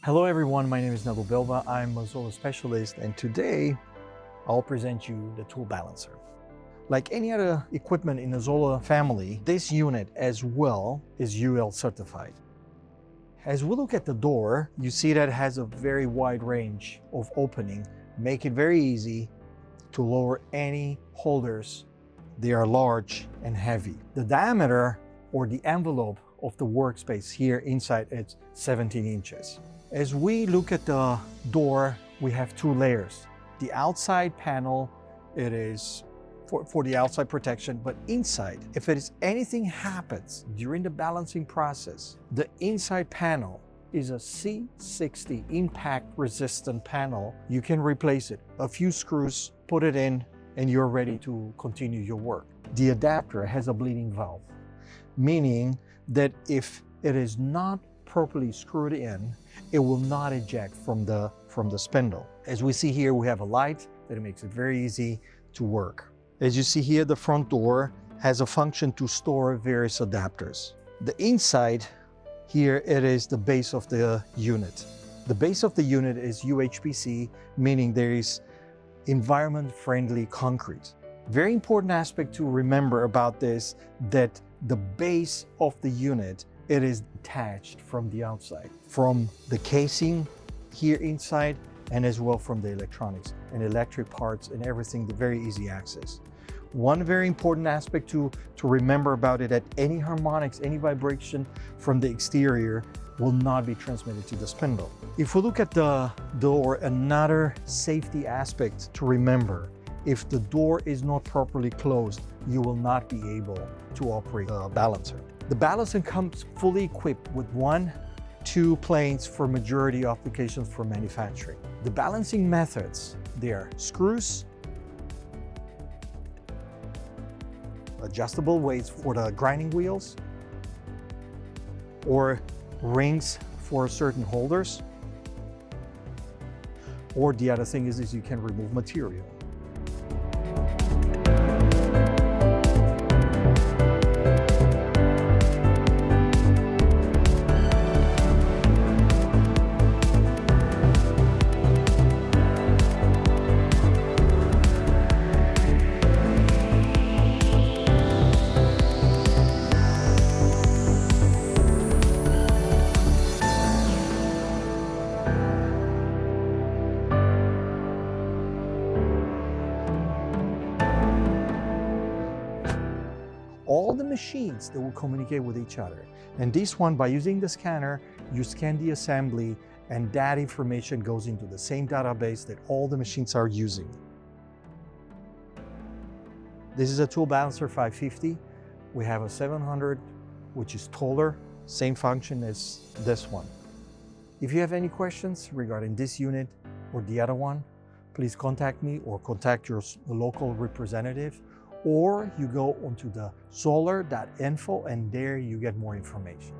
Hello everyone, my name is Nabil Bilba. I'm a ZOLLER specialist, and today I'll present you the toolBalancer. Like any other equipment in the ZOLLER family, this unit as well is UL certified. As we look at the door, you see that it has a very wide range of opening, make it very easy to lower any holders. They are large and heavy. The diameter or the envelope of the workspace here inside it's 17 inches. As we look at the door, we have two layers. The outside panel, it is for the outside protection, but inside, if anything happens during the balancing process, the inside panel is a C60 impact resistant panel. You can replace it. A few screws, put it in, and you're ready to continue your work. The adapter has a bleeding valve, meaning that if it is not properly screwed in, it will not eject from the spindle. As we see here, we have a light that makes it very easy to work. As you see here, the front door has a function to store various adapters. The inside here, it is the base of the unit. The base of the unit is UHPC, meaning there is environment-friendly concrete. Very important aspect to remember about this, that the base of the unit, it is detached from the outside, from the casing here inside, and as well from the electronics and electric parts and everything, the very easy access. One very important aspect to remember about it, that any harmonics, any vibration from the exterior will not be transmitted to the spindle. If we look at the door, another safety aspect to remember, if the door is not properly closed, you will not be able to operate the balancer. The balancer comes fully equipped with 1-2 planes for majority applications for manufacturing. The balancing methods, they are screws, adjustable weights for the grinding wheels, or rings for certain holders, or the other thing is you can remove material. All the machines that will communicate with each other. And this one, by using the scanner, you scan the assembly and that information goes into the same database that all the machines are using. This is a toolBalancer 550. We have a 700, which is taller, same function as this one. If you have any questions regarding this unit or the other one, please contact me or contact your local representative, or you go onto the zoller.info and there you get more information.